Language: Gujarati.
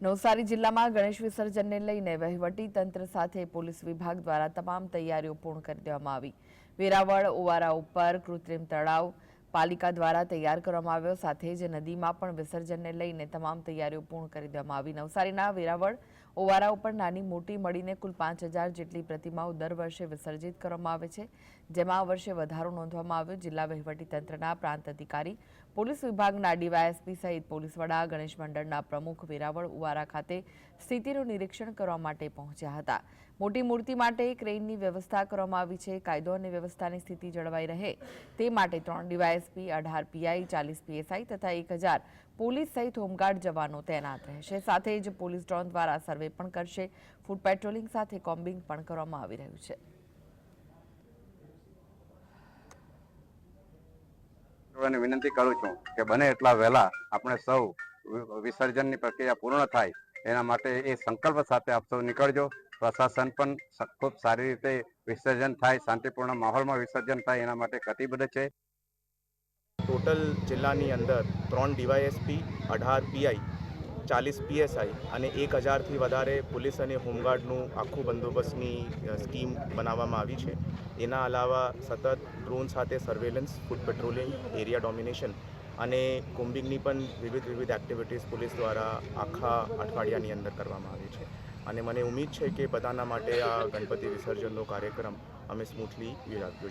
નવસારી જિલ્લામાં ગણેશ વિસર્જનને લઈને વહીવટી તંત્ર સાથે પોલીસ વિભાગ દ્વારા તમામ તૈયારીઓ પૂર્ણ કરી દેવામાં આવી। વેરાવળ ઓવારા ઉપર કૃત્રિમ તળાવ પાલિકા દ્વારા તૈયાર કરવામાં આવ્યો, સાથે જ નદીમાં પણ વિસર્જનને લઈને તમામ તૈયારીઓ પૂર્ણ કરી દેવામાં આવી। નવસારીના વેરાવળ ઓવારા ઉપર નાની મોટી મળીને કુલ 5000 જેટલી પ્રતિમાઓ દર વર્ષે વિસર્જિત કરવામાં આવે છે, જેમાં આ વર્ષે વધારો નોંધવામાં આવ્યો। જિલ્લા વહીવટી તંત્રના પ્રાંત અધિકારી, પોલીસ વિભાગના ડીવાયએસપી સહિત પોલીસ વડા, ગણેશ મંડળના પ્રમુખ વેરાવળ ઓવારા ખાતે સ્થિતિનું નિરીક્ષણ કરવા માટે પહોંચ્યા હતા। મોટી મૂર્તિ માટે ક્રેનની વ્યવસ્થા કરવામાં આવી છે। કાયદો અને વ્યવસ્થાની સ્થિતિ જળવાઈ રહે તે માટે 3 ડીવાયએસપી, 18 પીઆઈ, 40 પીએસઆઈ તથા 1000 પોલીસ સહિત હોમગાર્ડ જવાનો તૈનાત રહેશે। સાથે જ પોલીસ ડ્રોન દ્વારા સર્વે પણ કરશે। ફૂડ પેટ્રોલિંગ સાથે કોમ્બિંગ પણ કરવામાં આવી રહ્યું છે। વિનંતી કરું છું કે બને એટલા વહેલા આપણે સૌ વિસર્જનની પ્રક્રિયા પૂર્ણ થાય એના માટે એ સંકલ્પ સાથે આપ સૌ નીકળજો। પ્રશાસન પણ ખૂબ સારી રીતે વિસર્જન થાય, શાંતિપૂર્ણ માહોલમાં વિસર્જન થાય એના માટે કટિબદ્ધ છે। ટોટલ જિલ્લાની અંદર 3 ડીવાયએસપી, 18 પીઆઈ, 40 પીએસઆઈ અને 1000થી વધારે પોલીસ અને હોમગાર્ડનું આખું બંદોબસ્તની સ્કીમ બનાવવામાં આવી છે। એના અલાવા સતત ડ્રોન સાથે surveillance, food patrolling, area domination અને કોમ્બિંગની પણ વિવિધ એક્ટિવિટીઝ પોલીસ દ્વારા આખા અઠવાડિયાની અંદર કરવામાં આવી છે અને મને ઉમ્મીદ છે કે બધાના માટે આ ગણપતિ વિસર્જનનો કાર્યક્રમ અમે સ્મૂથલી યોજાશે।